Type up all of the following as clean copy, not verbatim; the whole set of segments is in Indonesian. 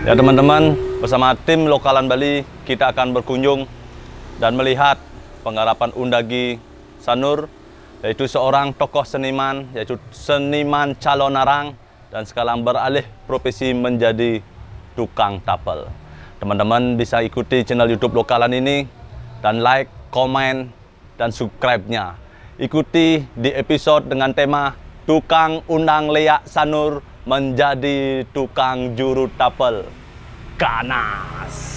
Ya teman-teman, bersama tim Lokalan Bali kita akan berkunjung dan melihat penggarapan Undagi Sanur, yaitu seorang tokoh seniman, yaitu seniman Calonarang, dan sekarang beralih profesi menjadi tukang tapel. Teman-teman bisa ikuti channel YouTube Lokalan ini dan like, komen, dan subscribe-nya. Ikuti di episode dengan tema Tukang Undang Leak Sanur menjadi tukang juru tapel. Ganas.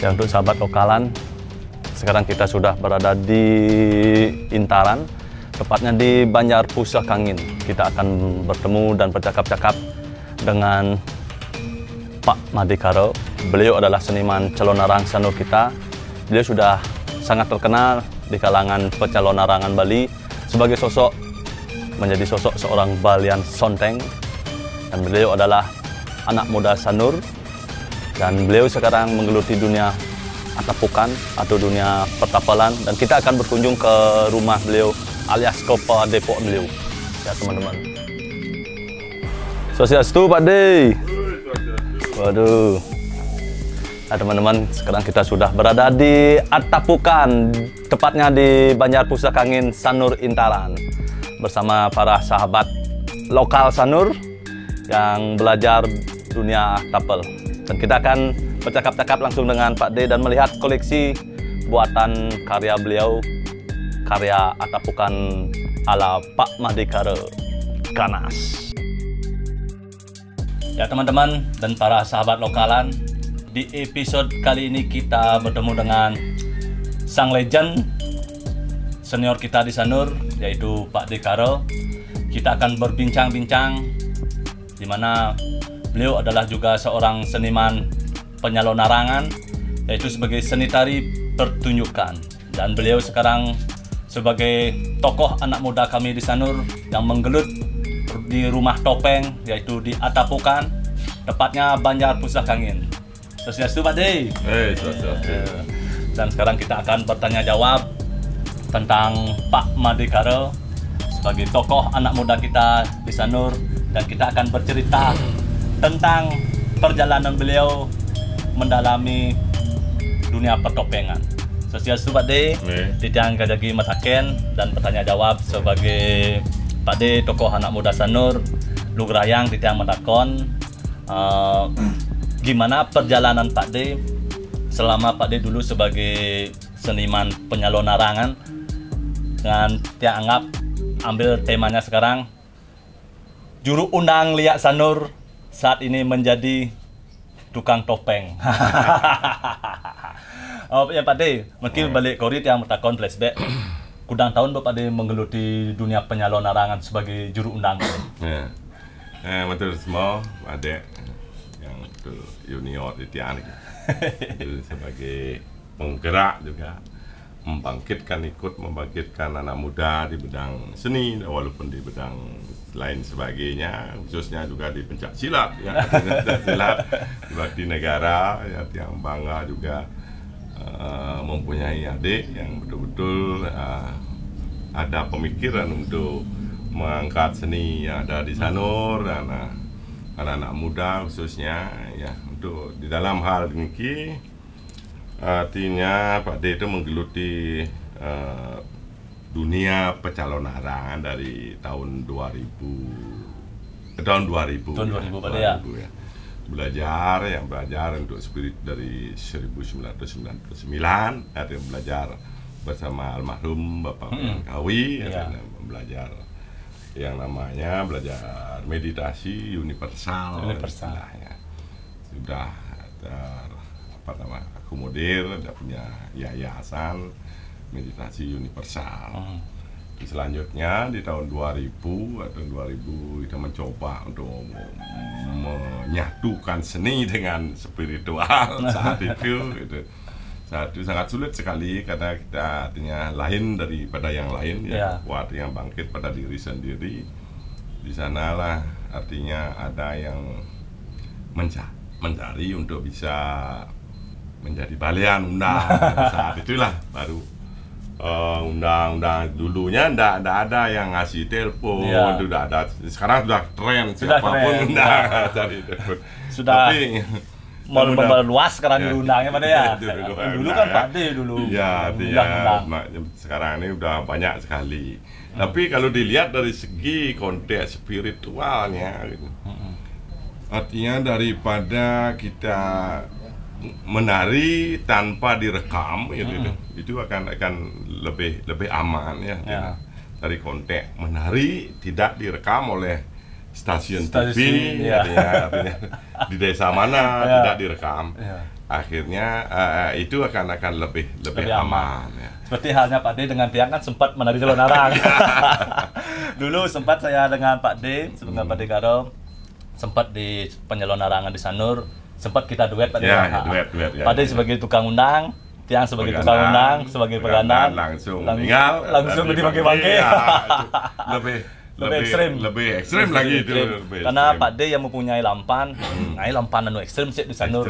Ya, untuk sahabat Lokalan, sekarang kita sudah berada di Intaran, tepatnya di Banjar Pusakangin. Kita akan bertemu dan bercakap-cakap dengan Pak Madikaro. Beliau adalah seniman Calonarang Sanur kita. Beliau sudah sangat terkenal di kalangan pecalonarangan Bali sebagai sosok, menjadi sosok seorang Balian Sonteng. Dan beliau adalah anak muda Sanur. Dan beliau sekarang menggeluti dunia atapukan atau dunia pertapelan, dan kita akan berkunjung ke rumah beliau alias ke depok beliau. Ya teman-teman. Swastiastu Pak De. Waduh. Nah teman-teman, sekarang kita sudah berada di Atapukan, tepatnya di Banjar Pusakangin Sanur Intaran, bersama para sahabat lokal Sanur yang belajar dunia tapel. Dan kita akan bercakap-cakap langsung dengan Pak D dan melihat koleksi buatan karya beliau, karya Atapukan ala Pak Madikaro. Ganas. Ya teman-teman dan para sahabat Lokalan, di episode kali ini kita bertemu dengan sang legend senior kita di Sanur, yaitu Pak Dikaro. Kita akan berbincang-bincang di mana beliau adalah juga seorang seniman penyalonarangan, yaitu sebagai seni tari pertunjukan. Dan beliau sekarang sebagai tokoh anak muda kami di Sanur yang menggelut di rumah topeng, yaitu di Atapukan, tepatnya Banjar Pusakangin. Swastiastu Pak De. Swastiastu. Dan sekarang kita akan bertanya jawab tentang Pak Madikaro sebagai tokoh anak muda kita di Sanur, dan kita akan bercerita tentang perjalanan beliau mendalami dunia pertopengan. Swastiastu Pak De, Titiang Kajagi Mataken, dan bertanya jawab sebagai Pak De, tokoh anak muda Sanur, Lugrayang Titiang Matakon. Gimana perjalanan Pak De selama Pak De dulu sebagai seniman penyalonarangan, dengan Tiang anggap ambil temanya sekarang, juru undang liak Sanur saat ini menjadi tukang topeng. Oh ya Pak De, mungkin balik korit yang bertakon flashback. Kudang tahun Pak De menggeluti dunia penyalonarangan sebagai juru undang. Ya, betul semua Pak De yang betul junior di Tiang itu sebagai penggerak juga, membangkitkan anak muda di bidang seni, walaupun di bidang lain sebagainya, khususnya juga di pencak silat, ya, silat di negara, ya, yang bangga juga mempunyai adik yang betul-betul ada pemikiran untuk mengangkat seni yang ada di Sanur dan anak-anak muda khususnya, ya, untuk di dalam hal ini artinya Pak D itu menggeluti dunia pencalonan larangan dari tahun 2000 Tahun 2000 pada ya. Belajar untuk spirit dari 1999, ada belajar bersama almarhum Bapak Kawi, belajar yang namanya belajar meditasi universal. Istilahnya. Sudah akomodir, ada punya yayasan meditasi universal. Selanjutnya di tahun 2000 kita mencoba untuk menyatukan seni dengan spiritual saat itu sangat sulit sekali karena kita artinya lain daripada yang lain kuat yang bangkit pada diri sendiri. Di sanalah artinya ada yang mencari untuk bisa menjadi balian undang. Saat itulah baru undang-undang. Dulunya ndak ada yang ngasih telepon, itu udah ada. Sekarang sudah tren, siapapun undang cari telepon. Sudah meluas sekarang diundangnya pada ya. Dulu kan Pak D dulu. Ya, sekarang ini udah banyak sekali. Tapi kalau dilihat dari segi konteks spiritualnya gitu. Artinya daripada kita menari tanpa direkam itu akan lebih aman ya. Dari konteks menari tidak direkam oleh stasiun TV artinya di desa mana tidak direkam. Akhirnya itu akan lebih aman ya. Seperti halnya Pak D dengan Tiang kan sempat menari calon arang. Dulu sempat saya dengan Pak D, dengan Pak D Karo sempat di penyalon arangan di Sanur. Sempat kita duet Pak D. Pak D sebagai tukang undang, Tiang sebagai tukang undang, sebagai pegandan, langsung dibagi-bagi. Lebih ekstrim lagi itu. Karena Pak D yang mempunyai lampan, lampan anu ekstrim sih di Sanur.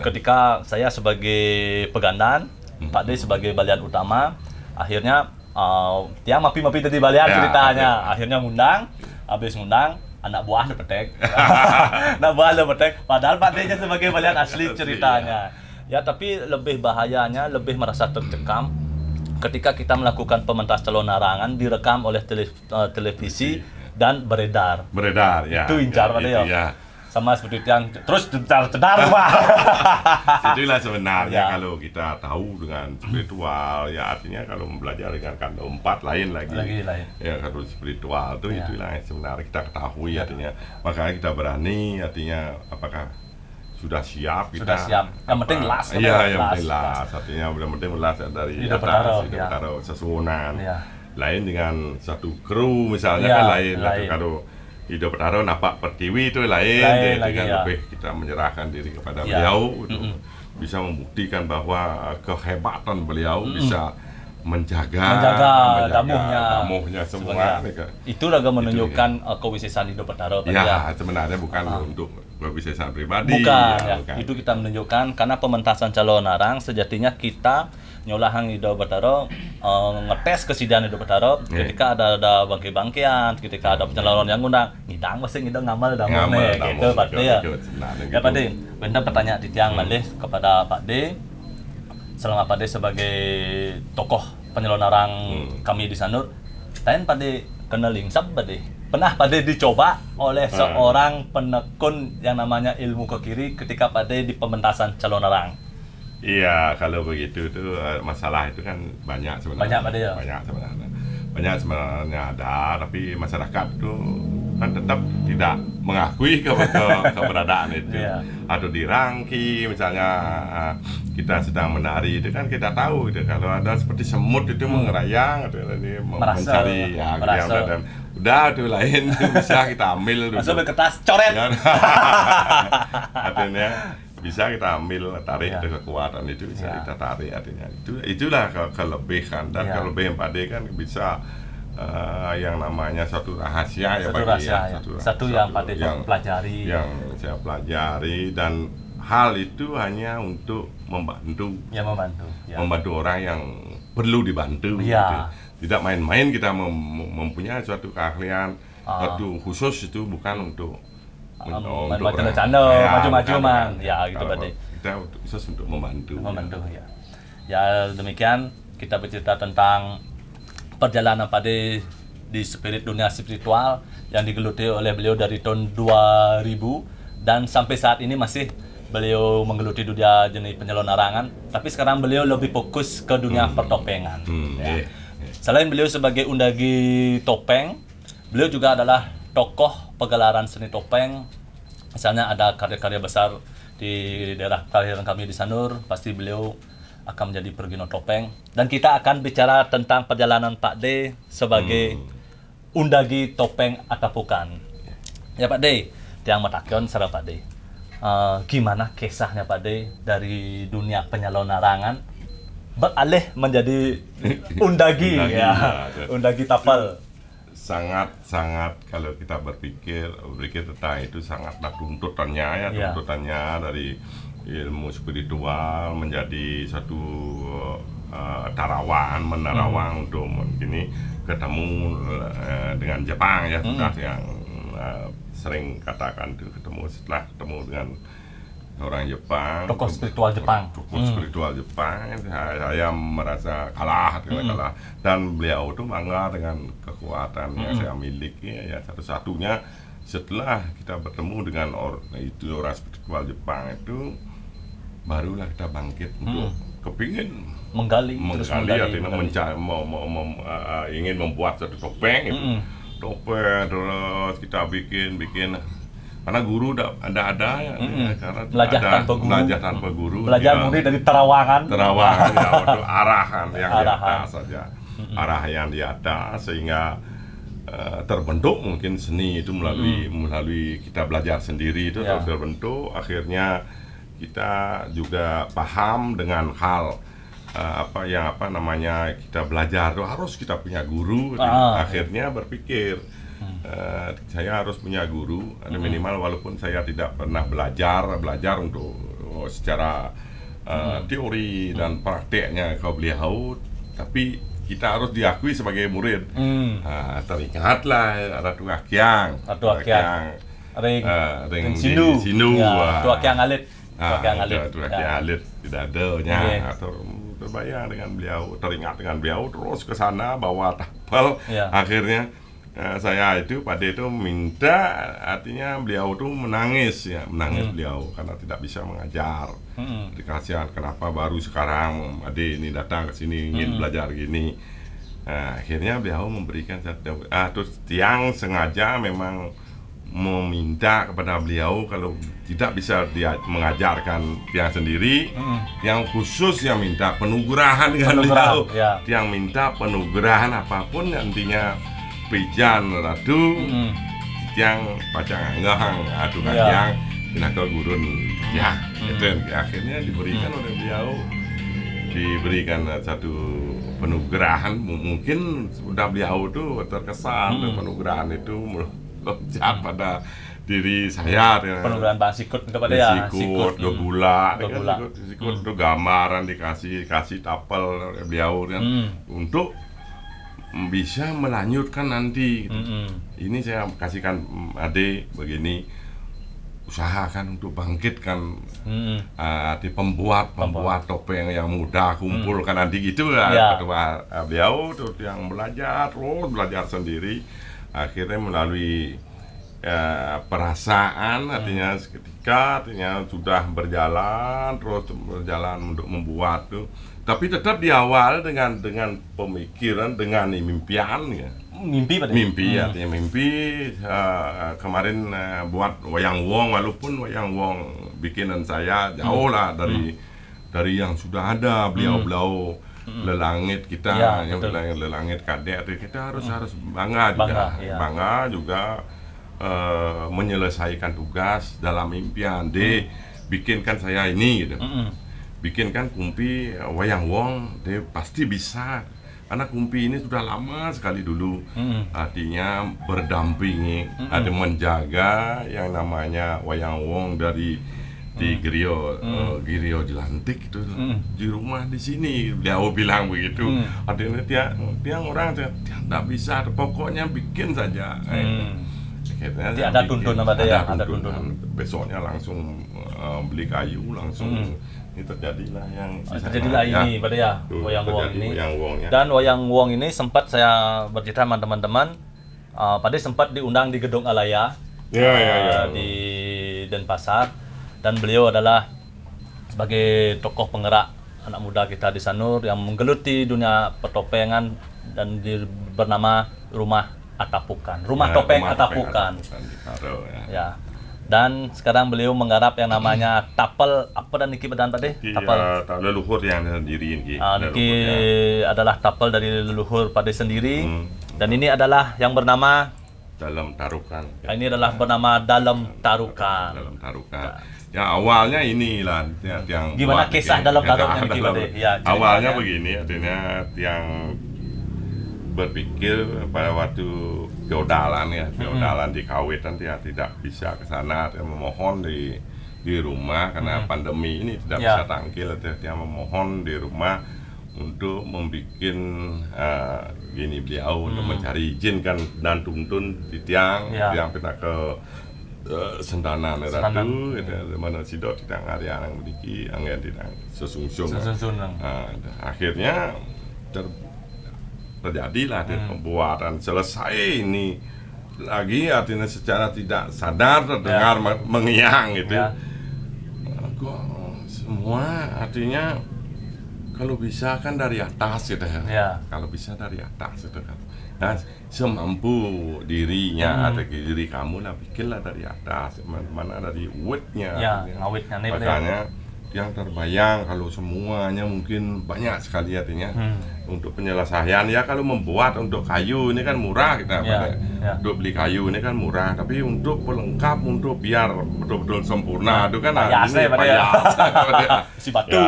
Ketika saya sebagai pegandan, Pak D sebagai balian utama, akhirnya Tiang mapi-mapi tadi balian ceritanya. Akhirnya ngundang, habis ngundang anak buah le petek. Anak buah le petek. Padahal Pak D-nya sebagai balian asli ceritanya. Ya, tapi lebih bahayanya, lebih merasa tercekam ketika kita melakukan pementas calon larangan direkam oleh televisi dan beredar. Ya. Itu incar Pak D ya. Sama seperti yang terus cedar Pak. Itulah sebenarnya kalau kita tahu dengan spiritual ya, artinya kalau belajar dengan kanda 4 lain lagi. Ya, kalau spiritual itu itulah yang sebenarnya kita ketahui artinya. Makanya kita berani artinya apakah sudah siap kita. Sudah siap. Yang penting las. Iya, yang penting las. Artinya yang penting las dari atas sesuunan. Lain dengan satu kru misalnya kan lain. Kalau Hidup Betaro napak pertiwi itu lain dengan lebih kita menyerahkan diri kepada beliau untuk bisa membuktikan bahwa kehebatan beliau bisa menjaga damuhnya semua. Itu juga menunjukkan kewisesan Hidup Betaro. Sebenarnya bukan untuk kewisesan pribadi. Bukan. Itu kita menunjukkan karena pementasan calon arang sejatinya kita nyolahang Hidup Betaro ngetes kesediaan Hidup Betaro ketika ada bangke-bangkean, ketika ada pencalonan yang ngundang ngidang pasti ngidang ngamal gitu Pak D ya. Ya Pak D, benar pertanyaan di Tiang malih kepada Pak D selama Pak D sebagai tokoh penyalon arang kami di Sanur. Tanya Pak D kenal lingsap Pak D. Pernah Pak D dicoba oleh seorang penekun yang namanya ilmu ke kiri ketika Pak D di pementasan calon arang. Iya, kalau begitu tuh masalah itu kan banyak sebenarnya. Banyak sebenarnya ada, tapi masyarakat tuh kan tetap tidak mengakui keberadaan itu. Atau dirangki, misalnya kita sedang menari itu kan kita tahu itu kalau ada seperti semut itu mengerayang atau ini mencari dan udah tuh lain bisa kita ambil dulu. Masuk ke kertas coret. Artinya bisa kita ambil, tarik kekuatan itu bisa kita tarik, artinya itulah kelebihan dan kelebihan Pak D kan bisa yang namanya satu rahasia satu yang Pak D pelajari, yang saya pelajari, dan hal itu hanya untuk membantu orang yang perlu dibantu. Tidak main-main kita mempunyai suatu keahlian suatu khusus, itu bukan untuk bercanda-canda, maju-maju man. Ya gitu Pak D. Kita khusus untuk membantu. Ya demikian kita bercerita tentang perjalanan Pade di spirit dunia spiritual yang digeluti oleh beliau dari tahun 2000 dan sampai saat ini masih beliau menggeluti dunia jenis penyelon larangan, tapi sekarang beliau lebih fokus ke dunia pertopengan. Ya. Selain beliau sebagai undagi topeng, beliau juga adalah tokoh pegelaran seni topeng. Misalnya ada karya-karya besar di daerah kelahiran kami di Sanur, pasti beliau akan menjadi pergino topeng. Dan kita akan bicara tentang perjalanan Pak D sebagai undagi topeng Atapukan. Ya Pak D, tiang matakion sareng Pak D. Gimana kisahnya Pak D dari dunia penyalon larangan beralih menjadi undagi, undagi tapal. Sangat kalau kita berpikir tentang itu sangatlah tuntutannya tuntutannya dari ilmu spiritual menjadi satu menerawang untuk begini ketemu dengan Jepang ya, sudah yang sering katakan itu setelah ketemu dengan orang Jepang, tokoh spiritual Jepang, saya merasa kalah dan beliau itu bangga dengan kekuatan yang saya miliki ya, satu-satunya setelah kita bertemu dengan orang spiritual Jepang itu barulah kita bangkit untuk kepingin menggali artinya ingin membuat satu topeng itu. Topeng terus kita bikin karena guru ada ya, karena belajar tanpa guru belajar mulai dari terawangan ya, untuk arahan yang di atas saja, arah yang di atas sehingga terbentuk mungkin seni itu melalui kita belajar sendiri itu terbentuk, akhirnya kita juga paham dengan hal kita belajar harus kita punya guru. Akhirnya berpikir saya harus punya guru minimal walaupun saya tidak pernah belajar untuk secara teori dan prakteknya beliau, tapi kita harus diakui sebagai murid. Teringatlah ada Tuakyang ring Sinu Tuakyang Alit tidak adanya atau terbayang dengan beliau, teringat dengan beliau, terus ke sana bawa tapal. Akhirnya saya itu pada itu minta, artinya beliau itu menangis beliau karena tidak bisa mengajar. Dikasihan kenapa baru sekarang Ade ini datang ke sini ingin belajar gini. Akhirnya beliau memberikan terus tiang sengaja memang meminta kepada beliau kalau tidak bisa dia mengajarkan tiang sendiri, yang khusus yang minta penugurahan dengan beliau, yang minta penugurahan apapun nantinya pijan ratu, tiang pacang anggang, yang pinaka gurun itu akhirnya diberikan oleh beliau, diberikan satu penugurahan. Mungkin sudah beliau itu terkesan penugurahan itu loncat pada diri saya, penugurahan Bang Sikut kepada sikut gula sikut itu gambaran dikasih tapel beliau untuk bisa melanjutkan nanti gitu. Ini saya kasihkan Ade begini, usahakan untuk bangkitkan di pembuat topeng yang muda, kumpulkan nanti gitu ketua beliau terus yang belajar sendiri. Akhirnya melalui perasaan, artinya seketika, artinya sudah berjalan untuk membuat tuh, tapi tetap di awal dengan pemikiran, dengan impian ya. Mimpi artinya kemarin buat wayang wong, walaupun wayang wong bikinan saya jauh lah dari yang sudah ada beliau lelangit kita, yang lelangit kadek, kita harus bangga juga menyelesaikan tugas dalam impian. Bikinkan saya ini gitu, bikinkan kumpi wayang wong, pasti bisa. Karena kumpi ini sudah lama sekali dulu, artinya berdampingi, ada menjaga yang namanya wayang wong dari di Girio Jelantik itu di rumah di sini. Beliau bilang begitu. Artinya dia orang tidak bisa, pokoknya bikin saja. akhirnya Nanti ada tuntunan Pak De ya? Ada tuntunan. Besoknya langsung beli kayu, langsung ini terjadilah yang terjadilah ini Pak De ya, wayang wong ini. Wayang wongnya. Dan wayang wong ini sempat saya bercerita sama teman-teman, Pak De sempat diundang di Gedung Alaya di Denpasar, dan beliau adalah sebagai tokoh penggerak anak muda kita di Sanur yang menggeluti dunia pertopengan dan bernama Rumah Atapukan, Rumah Topeng Atapukan. Ya. Dan sekarang beliau menggarap yang namanya tapel apa dan niki bedan Pak De? Tapel leluhur yang sendiri niki. Niki adalah tapel dari leluhur Pak De sendiri. Dan ini adalah yang bernama Dalam Tarukan. Ini adalah bernama Dalam Tarukan. Dalam Tarukan. Ya awalnya inilah yang gimana kisah dalam tarukannya niki Pak De? Ya, awalnya begini, artinya yang berpikir pada waktu feodalan di Kawetan dia tidak bisa ke sana, dia memohon di rumah karena pandemi ini tidak bisa tampil, dia memohon di rumah untuk membuat gini beliau untuk mencari izin kan dan tuntun di tiang pindah ke Sendana Ratu, mana sidot tidak ada yang memiliki angin tidak sesungsung. Akhirnya terjadilah pembuatan selesai ini lagi, artinya secara tidak sadar terdengar mengiang gitu. Kok semua artinya kalau bisa kan dari atas gitu ya. Kalau bisa dari atas gitu kan. Nah, semampu dirinya atau diri kamu lah bikinlah dari atas, mana dari woodnya. Ngawitnya nih. Makanya yang terbayang kalau semuanya mungkin banyak sekali artinya untuk penyelesaian ya. Kalau membuat untuk kayu ini kan murah kita untuk beli kayu ini kan murah, tapi untuk pelengkap untuk biar betul-betul sempurna itu kan ini payah si batu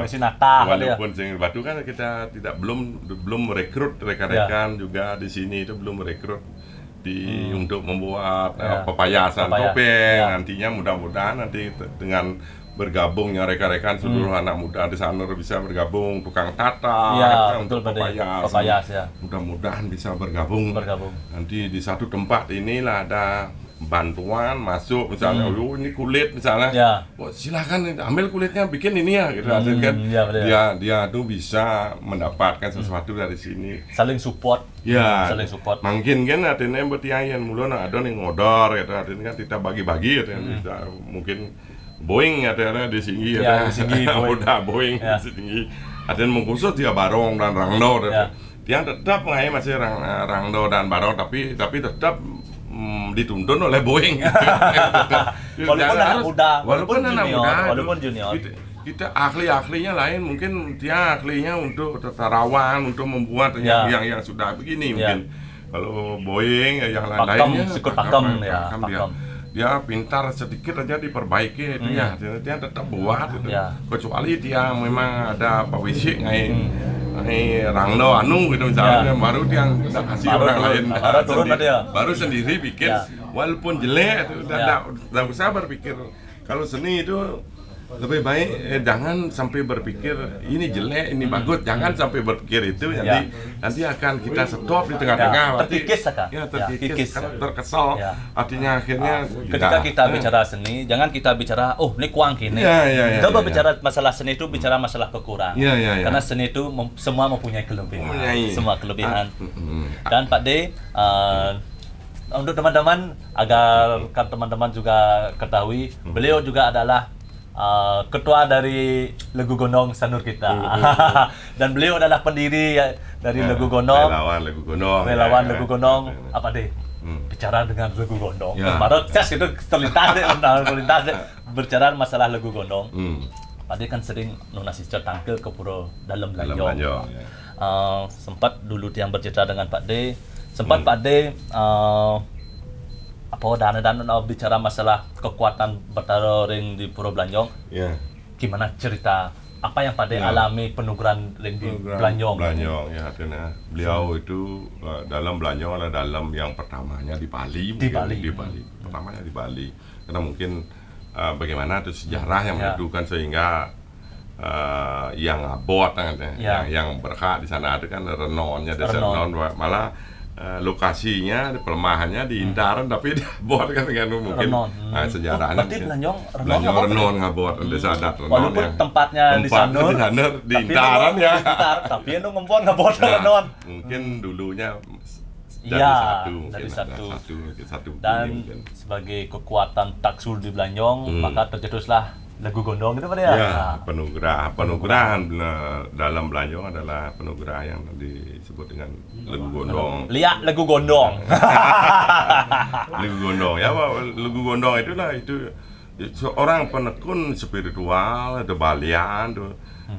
mesin nata walaupun batu kan kita tidak belum merekrut rekan-rekan juga di sini, itu belum merekrut untuk membuat pepayasan topeng. Nantinya mudah-mudahan nanti dengan bergabungnya rekan-rekan seluruh anak muda di sana bisa bergabung, tukang tata untuk pepayas. Mudah-mudahan bisa bergabung. Nanti di satu tempat inilah ada bantuan masuk misalnya, ini kulit misalnya, silakan ambil kulitnya bikin ini ya gitu. Kan dia tuh bisa mendapatkan sesuatu dari sini, saling support. Saling support. Mungkin kan artinya bertiayan mulon ada yang ngodor gitu, artinya kan kita bagi-bagi gitu. Mungkin Boeing ada di sini udah Boeing di sini ada yang mengkhusus dia barong dan rangdo dia tetap masih rangdo dan barong, tapi tetap dituntun oleh Boeing. Walaupun anak muda, walaupun junior. Kita ahlinya lain, mungkin dia ahlinya untuk terawan, untuk membuat yang sudah begini mungkin. Kalau Boeing yang lainnya pakem dia pintar sedikit aja diperbaiki itu dia tetap buat itu. Kecuali dia memang ada pawisik rangdo gitu misalnya, baru dia kasih orang lain, baru sendiri bikin walaupun jelek itu tidak usah berpikir. Kalau seni itu lebih baik jangan sampai berpikir ini jelek, ini bagus, jangan sampai berpikir itu, nanti akan kita stop di tengah-tengah, terkikis, terkesal, artinya akhirnya ketika kita bicara seni, jangan kita bicara ini kuang kini. Coba bicara masalah seni itu bicara masalah kekurangan, karena seni itu semua mempunyai kelebihan, semua kelebihan. Dan Pak De, untuk teman-teman agar teman-teman juga ketahui, beliau juga adalah ketua dari Legu Gondong Sanur kita. Dan beliau adalah pendiri dari Legu Gondong, relawan Legu Gondong. Apa deh? Bicara dengan Legu Gondong. Baru itu terlintas berbicara masalah Legu Gondong. Pak De kan sering nunasi tangkel ke Puro Dalam Blanjong. Sempat dulu yang bercerita dengan Pak De, sempat Pak De dan bicara masalah kekuatan bertaring di Puro Blanjong. Gimana cerita apa yang Pak De alami penugaran di Blanjong? Ya, karena beliau itu dalam Blanjong adalah dalam yang pertamanya di Bali. Pertamanya di Bali. Karena mungkin bagaimana itu sejarah yang menentukan sehingga yang abot yang berhak di sana itu kan renonnya, desa Renon, malah lokasinya, pelemahannya di Intaran, tapi dia buat kan mungkin sejarahnya. Berarti Blanjong Renon ngabot desa adat Renon. Walaupun tempatnya di Sanur, di Intaran ya. Tapi itu ngempon ngabot Renon. Mungkin dulunya Iya, dari satu. Dan sebagai kekuatan taksul di Blanjong, maka tercetuslah Lagu Gondong itu pada ya. Ya, penugerahan dalam Blanjong adalah penugerah yang disebut dengan Lagu Gondong. Lihat Lagu Gondong. Lagu Gondong ya, Lagu Gondong itu seorang penekun spiritual, ada balian tuh.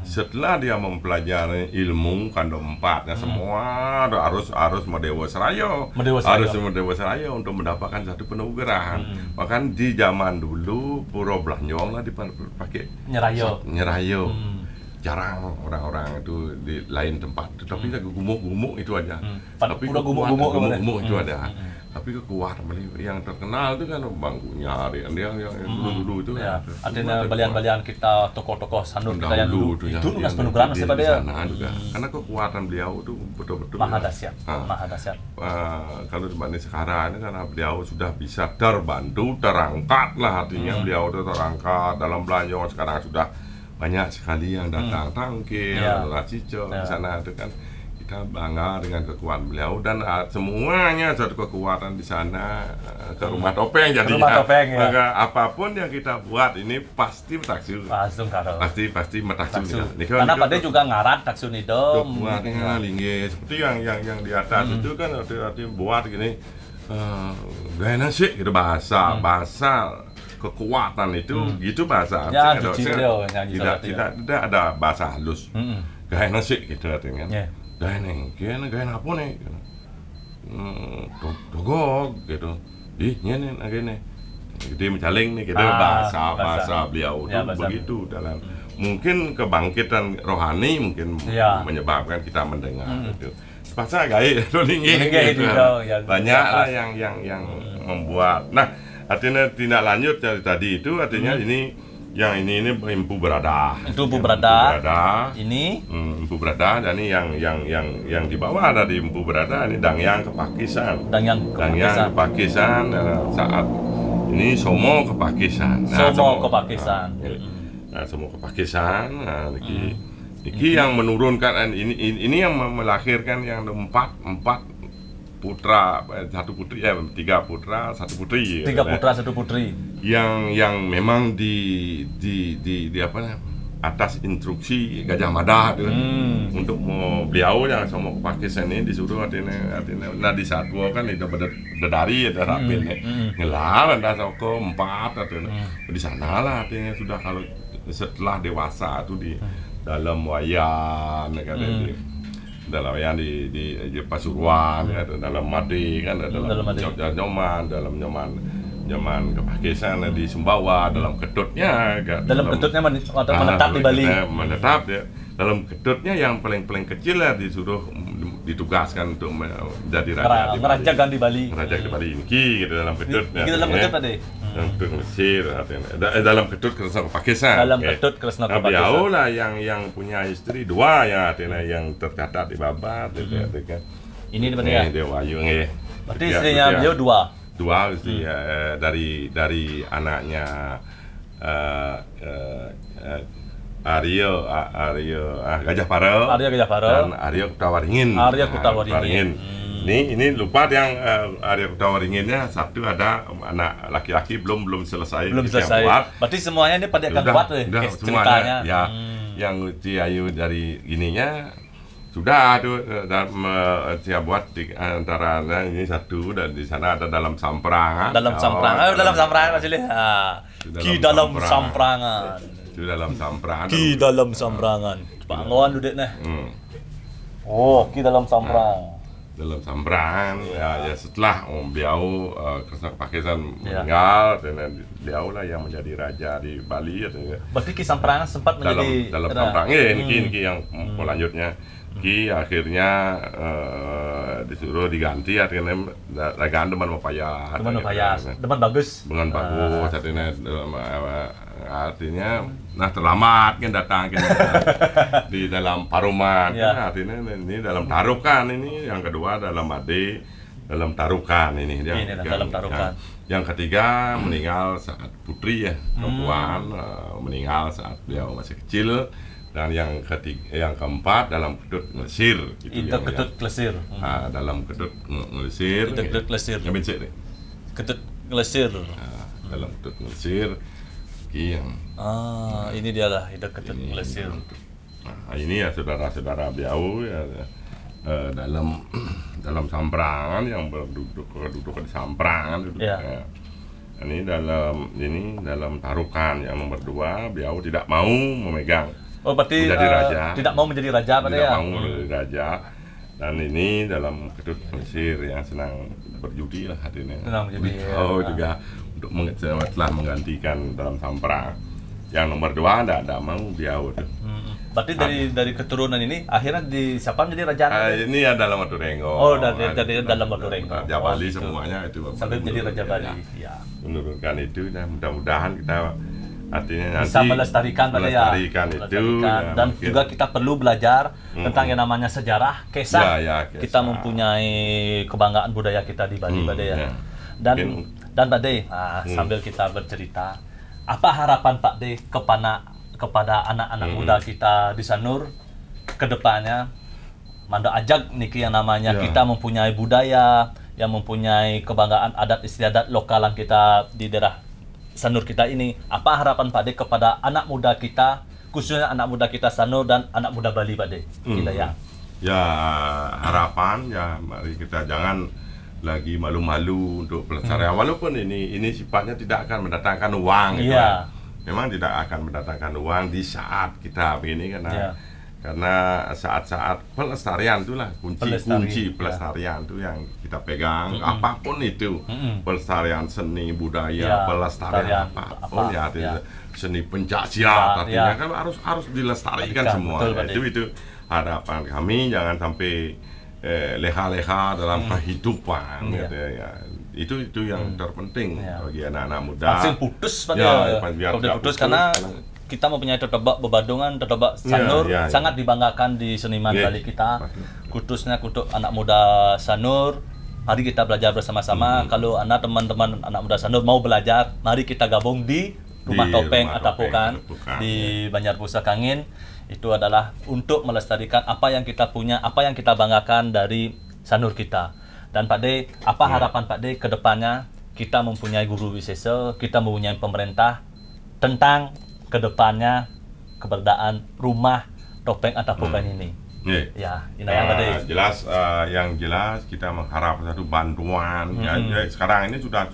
Setelah dia mempelajari ilmu kanda empatnya semua harus Medewa Seraya untuk mendapatkan satu penugerahan. Bahkan di zaman dulu Puro Blanjong lah dipakai Nyerayo. Jarang orang-orang itu di lain tempat, tapi gumuk-gumuk itu aja. Tapi gumuk itu ada. Tapi kekuatan yang terkenal itu kan bangkunya yang dulu itu ya. Artinya balian-balian kita tokoh-tokoh Sanur kita yang dulu itu nugas penugerahan di pada sana juga. Karena kekuatan beliau itu betul-betul maha dahsyat. Kalau dibanding sekarang ini karena beliau sudah bisa terbantu, terangkat lah, artinya beliau itu terangkat dalam Blanjong. Sekarang sudah banyak sekali yang datang tangkil, Racico di sana itu kan. Kita bangga dengan kekuatan beliau dan semuanya satu kekuatan di sana ke rumah topeng jadi maka apapun yang kita buat ini pasti taksul pasti metaksul karena pada juga ngarat taksul itu buatnya linggih seperti yang di atas itu kan arti buat gini gaya nasi gitu bahasa kekuatan itu gitu bahasa ya, tidak ada bahasa halus gaya nasi gitu artinya gaya apa nih? Dogog gitu. Nyenen agene. Gede mencaling nih, gitu bahasa beliau itu begitu dalam mungkin kebangkitan rohani mungkin menyebabkan kita mendengar itu. Bahasa gaya tinggi gitu. Banyak lah yang membuat. Nah, artinya tindak lanjut dari tadi itu artinya ini ini Empu Berada. Itu Empu Berada. Ini Empu Berada dan ini yang di bawah ada di Empu Berada ini Dangyang Kepakisan. Dangyang Kepakisan saat ini Somo Kepakisan. Somo Kepakisan. Nah, Somo Kepakisan. Niki yang menurunkan ini yang melahirkan yang empat putra, tiga putra, satu putri. Tiga putra, satu putri. Yang memang di apa atas instruksi Gajah Mada untuk beliau yang sama Pakistan ini disuruh artinya di satwa kan itu berdari ada rapin ngelar ada soko 4 di sana lah artinya sudah kalau setelah dewasa itu di dalam wayan dalam yang di Pasuruan, dalam Made kan, dalam Nyoman Kepakisan di Sumbawa, dalam Ketutnya menetap di Bali. Menetap ya. Dalam Ketutnya yang paling kecil ya disuruh ditugaskan untuk menjadi raja merajakan di Bali. Merajakan di Bali ini gitu dalam Ketut. Dalam Ketut tadi. Untuk Mesir, dalam Ketut Kresna Kepakisan. Dalam Ketut Kresna Kepakisan. Beliau lah yang punya istri 2 ya, artinya yang tercatat di Babat itu kan. Ini di mana ya? Dia Wahyu nggih. Berarti istrinya beliau 2 istri dari anaknya Gajah Parel dan Arya Kutawaringin. Ini lupa yang Arya Kutawaringinnya satu ada anak laki-laki belum selesai. Buat. Berarti semuanya ini pada akan buat ceritanya. Ya, yang Ciayu dari gininya sudah tuh dia buat di antara ini satu dan di sana ada dalam samprangan. Dalam samprangan Mas Lih. Ki dalam samprangan. Di dalam samprangan. Ki dalam samprangan. Pak Ngawan duduk nah. Oh, ki dalam samprang. Dalam samprangan ya setelah beliau Kresna Kepakisan meninggal dan beliau lah yang menjadi raja di Bali. Berarti ki samprangan sempat menjadi dalam samprangan ini yang lanjutnya. Ki akhirnya disuruh diganti artinya ragaan deman mapaya. Teman Payas, teman bagus. Dengan bagus artinya nah terlambat kan datang kan di dalam paruman Ya. kan artinya ini dalam tarukan ini yang kedua dalam bade dalam tarukan ini dia Ini dalam tarukan. yang ketiga meninggal saat putri ya perempuan meninggal saat beliau masih kecil dan yang keempat dalam kedut ngelesir Itu yang- ketut klesir. dalam kedut ngelesir Itu kedut ngelesir. yang bencik nih. Ketut klesir. Dalam kedut ngelesir yang Ini dia lah, itu ketut klesir. nah, ini ya saudara-saudara beliau ya dalam samprangan yang berduduk di samprangan Ya. ini dalam tarukan yang nomor 2 beliau tidak mau memegang Oh, berarti menjadi raja. tidak mau menjadi raja pada tidak ya? mau menjadi raja dan ini dalam kedut Mesir yang senang berjudi lah hatinya Senang berjudi, beliau juga untuk telah menggantikan dalam samprang yang nomor 2 tidak mau beliau tuh. Berarti dari keturunan ini akhirnya di siapa menjadi raja? Ini ya dalam Batu Renggo. Oh, dari dalam Batu Renggo. Raja Bali gitu. semuanya itu. Sampai menjadi raja Bali. Ya. Menurunkan itu dan mudah-mudahan kita artinya Bisa nanti melestarikan pada ya. melestarikan itu Melestarikan. ya, Dan mungkin. juga kita perlu belajar tentang yang namanya sejarah, kisah. Ya, kisah. Kita mempunyai kebanggaan budaya kita di Bali pada ya. ya. Dan Mungkin. Pak De, sambil kita bercerita, apa harapan Pak De kepada anak-anak muda kita di Sanur ke depannya? Mando ajak niki yang namanya Ya. kita mempunyai budaya, yang mempunyai kebanggaan adat istiadat lokalan kita di daerah Sanur kita ini. Apa harapan Pak De kepada anak muda kita, khususnya anak muda kita Sanur dan anak muda Bali Pak De? Kita ya. Ya harapan ya mari kita jangan lagi malu-malu untuk pelestarian walaupun ini sifatnya tidak akan mendatangkan uang gitu Iya. kan. Memang tidak akan mendatangkan uang di saat kita begini Iya. karena saat-saat pelestarian itulah kunci Pelestari, pelestarian itu yang kita pegang apapun itu pelestarian seni budaya Ya, pelestarian pelestarian apapun apa, ya artinya ya. seni pencak silat artinya Ya. kan harus dilestarikan Ikan, semua betul, ya, Pak itu harapan kami jangan sampai leha-leha dalam kehidupan Iya. gitu ya. Itu yang terpenting Iya. bagi anak-anak muda. Langsung putus Pak Ya, De. biar Kalau nggak putus putus, karena karena- kita mempunyai tetebak bebadungan, tetebak Iya, Sanur iya, iya. sangat dibanggakan di seniman Iya. Bali kita. Betul. Khususnya untuk anak muda Sanur. Mari kita belajar bersama-sama. Kalau teman-teman anak muda Sanur mau belajar, mari kita gabung di Rumah Di Topeng Rumah Atapukan Topeng Atapukan, di Banjar Pusaka Kangin. Itu adalah untuk melestarikan apa yang kita punya, apa yang kita banggakan dari Sanur kita. Dan Pak De, apa harapan Pak De ke depannya? Kita mempunyai guru wisesa, kita mempunyai pemerintah tentang ke depannya keberadaan Rumah Topeng Atapukan ini. Iya. Ya, ini yang Pak De. Yang jelas kita mengharap satu bantuan. Ya, sekarang ini sudah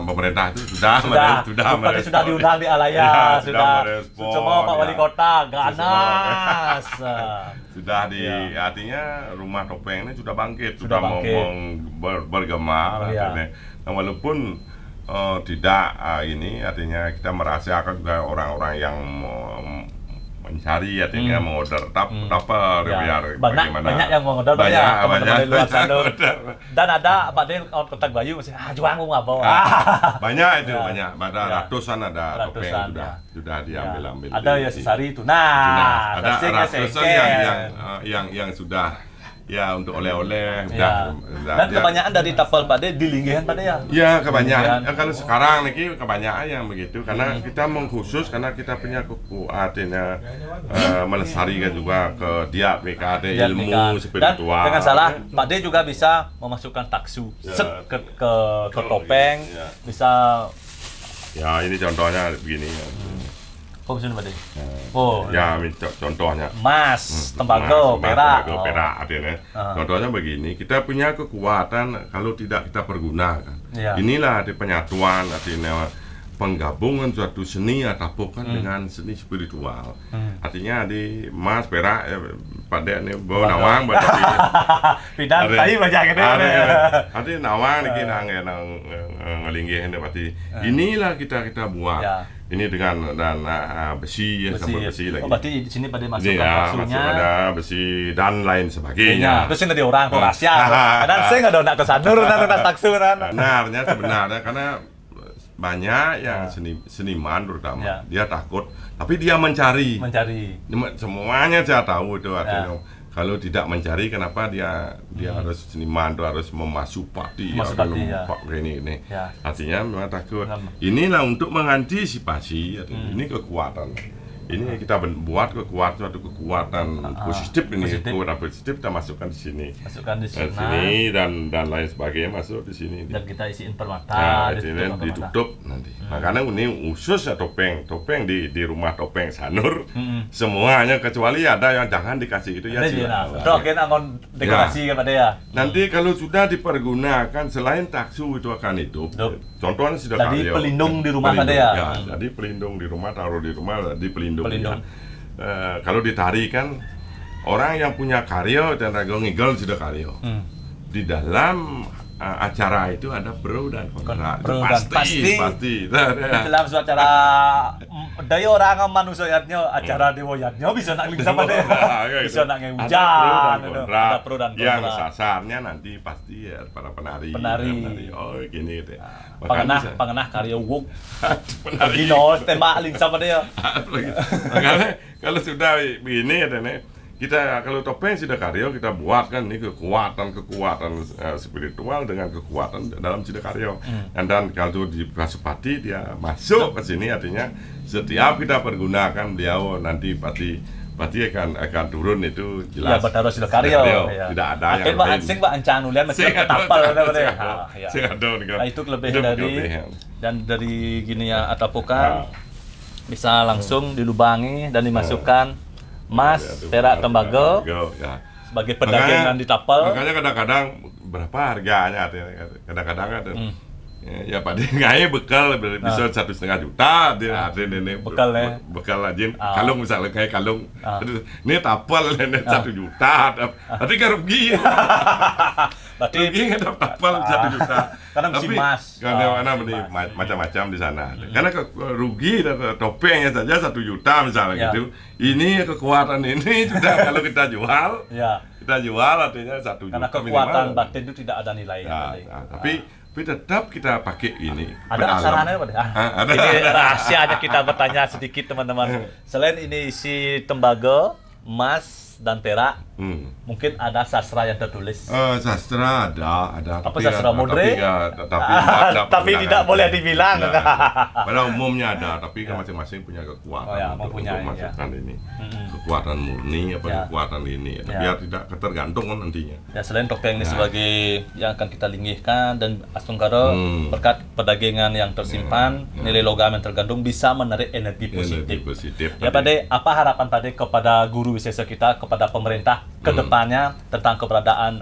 pemerintah itu sudah Bupati sudah diundang di Alaya, Ya, sudah merespon, semua Pak ya. Wali Kota ganas. Sudah Ya. artinya Rumah Topeng ini sudah bangkit, Sudah bangkit. bergema Ya. artinya. Nah, walaupun tidak ini artinya kita merasakan juga orang-orang yang mencari artinya mengorder tupper Ya. biar Banyak yang mau ngedar banyak ya, teman-teman di luar sana. order. Dan ada Pak De kontak Bayu masih juang aku nggak bawa. Banyak itu Ya. banyak ada Ya. ratusan ada topeng Ratusan, sudah ya. sudah diambil Ada ya sesari itu. Nah, ada sesing, ratusan sesing. yang sudah ya untuk oleh-oleh Ya. Dan kebanyakan dari tapal Pak De dilinggihan Pak De ya. ya kebanyakan Kemudian- kalau sekarang nih kebanyakan yang begitu karena kita mengkhusus karena kita punya artinya melestarikan juga ke dia mereka ada Dan ilmu spiritual. Dan dengan salah, Pak De juga bisa memasukkan taksu Ya. set ke topeng, Ya. bisa. Ya ini contohnya begini. Kok bisa Pak De? Oh, Ya contohnya emas, tembaga, perak. tembaga, perak artinya. Contohnya begini, kita punya kekuatan kalau tidak kita pergunakan. Ya. Inilah ada penyatuan artinya penggabungan suatu seni ataupun dengan seni spiritual. Artinya di emas, perak, pada nih bawa nawang berarti. Pidan tadi banyak gitu. Artinya nawang nih nang ngelinggih berarti. Inilah kita buat. Ya. ini dengan dan besi ya, sambal besi lagi. Oh, berarti di sini pada Ini masukkan ya, taksunya. masuk ada besi dan lain sebagainya. Terus ini dari orang Kroasia. Dan saya nggak ada nak ke sanur, nak taksu kan. Sebenarnya karena banyak yang seniman terutama dia takut, tapi dia mencari. Semuanya saya tahu itu artinya. Kalau tidak mencari, kenapa dia harus seniman, tuh harus memasukati ini. Artinya memang takut. Inilah untuk mengantisipasi. Ini kekuatan. Ini kita buat suatu kekuatan positif ini, kekuatan positif kita masukkan di sini. Dan lain sebagainya masuk di sini. Dan kita isiin permata, ditutup nanti. Makanya ini khusus ya topeng di rumah topeng Sanur. Semuanya kecuali ada yang jangan dikasih itu ya. Kan angon dekorasi kepada ya. Nanti kalau sudah dipergunakan selain taksu itu akan hidup. Contohnya sudah jadi pelindung di rumah pada ya. Jadi pelindung di rumah, taruh di rumah, pelindung. Kalau ditari kan orang yang punya karyo dan ragu ngigel sudah karyo. Di dalam acara itu ada pro dan kontra. Pasti. Di dalam suatu acara daya orang manusianya acara dewoyatnya bisa nak sama deh. Bisa nak hujan. Ada pro dan kontra. Yang sasarnya nanti pasti ya para penari. Oh gini deh. Pengenah karya wuk. Gino tembak link sama dia. Makanya kalau sudah begini ya kita kalau topeng sudah karya kita buatkan ini kekuatan spiritual dengan kekuatan dalam sudah karya. Dan kalau di Pasupati dia masuk ke sini artinya setiap kita pergunakan beliau nanti pasti akan turun itu jelas. Ya betul sudah karya. Tidak ada yang lain. Sing Pak Ancan ulian mesti ketapal itu lebih dari dan dari gini ya atapukan bisa langsung dilubangi dan dimasukkan emas, perak, tembaga sebagai perdagangan di tapal. Makanya kadang-kadang berapa harganya? Kadang-kadang ada. Ya Pak Dengai bekal bisa 1,5 juta dia ini bekal aja kalung misalnya kayak kalung ini tapal ini 1 juta tapi kan rugi rugi nggak dapat tapal 1 juta karena mesti emas karena macam-macam di sana karena rugi topengnya saja 1 juta misalnya gitu ini kekuatan ini sudah kalau kita jual artinya 1 juta karena kekuatan batin itu tidak ada nilai tapi tetap kita pakai ini. Ada asarannya Pak? Ini rahasianya kita bertanya sedikit teman-teman. Selain ini isi tembaga, emas dan perak, mungkin ada sastra yang tertulis. Sastra ada. Apa sastra modern? Tapi tidak boleh dibilang. Pada umumnya ada, tapi kan masing-masing punya kekuatan untuk masukkan ini. Kekuatan murni kekuatan ini, biar tidak ketergantung nantinya. Ya selain topeng ini sebagai yang akan kita linggihkan dan Astungkara berkat perdagangan yang tersimpan, nilai logam yang tergantung bisa menarik energi positif. Ya Pade, apa harapan Pade kepada guru wisesa kita, kepada pemerintah kedepannya tentang keberadaan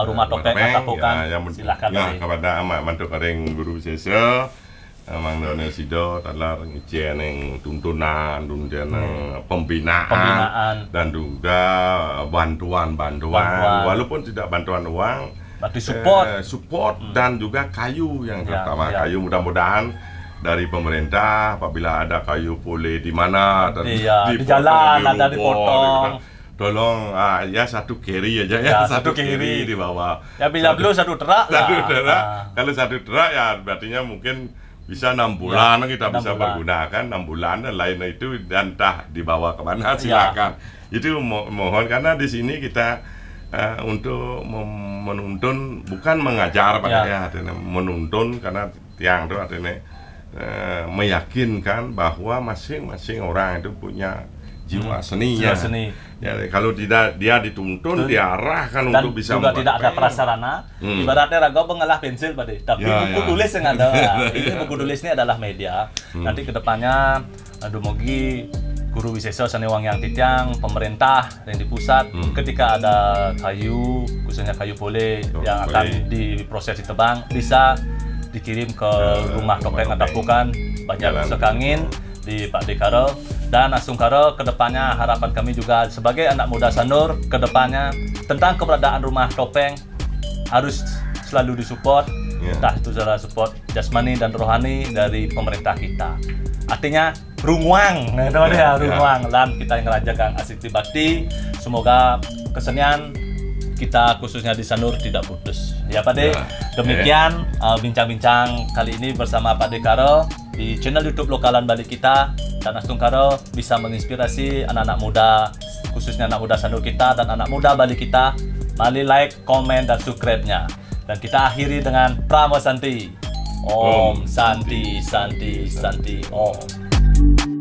rumah topeng atapukan? Silakan Pade. Kepada mantu kering guru wisesa Mang Done Sido talar ngicen yang tuntunan pembinaan dan juga bantuan walaupun tidak bantuan uang tapi support dan juga kayu yang terutama kayu mudah-mudahan dari pemerintah apabila ada kayu pole di mana di jalan ada dipotong tolong ya satu carry aja satu carry di bawah ya bila belum satu terak kalau satu terak ya berartinya mungkin bisa 6 bulan kita bisa pergunakan 6 bulan dan lainnya itu dan entah dibawa kemana silakan itu mohon karena di sini kita untuk menuntun bukan mengajar menuntun karena tiang itu artinya meyakinkan bahwa masing-masing orang itu punya jiwa seninya. Ya, kalau tidak dia dituntun, diarahkan dan untuk bisa juga tidak ada prasarana. Ibaratnya raga mengalah pensil tapi buku tulis yang ada. Ini buku tulis ini adalah media. Nanti kedepannya dumogi guru wisesa sanewang yang titiang pemerintah yang di pusat ketika ada kayu khususnya kayu pole yang akan diproses ditebang bisa dikirim ke rumah topeng atapukan Banjar Sekangin di Pak Dekaro dan Astungkara. Kedepannya harapan kami juga sebagai anak muda Sanur kedepannya tentang keberadaan rumah topeng harus selalu disupport entah itu secara support jasmani dan rohani dari pemerintah kita. Artinya runguang, nah itu dia runguang, dan kita yang ngerajakan Asik Bakti. Semoga kesenian kita khususnya di Sanur tidak putus. Ya Pak De, demikian bincang-bincang kali ini bersama Pak De Karel di channel YouTube Lokalan Bali kita, dan Astung Karel bisa menginspirasi anak-anak muda, khususnya anak muda Sanur kita dan anak muda Bali kita. Mari like, komen, dan subscribe-nya. Dan kita akhiri dengan Pramo Santi. Om Santi Santi Santi Om.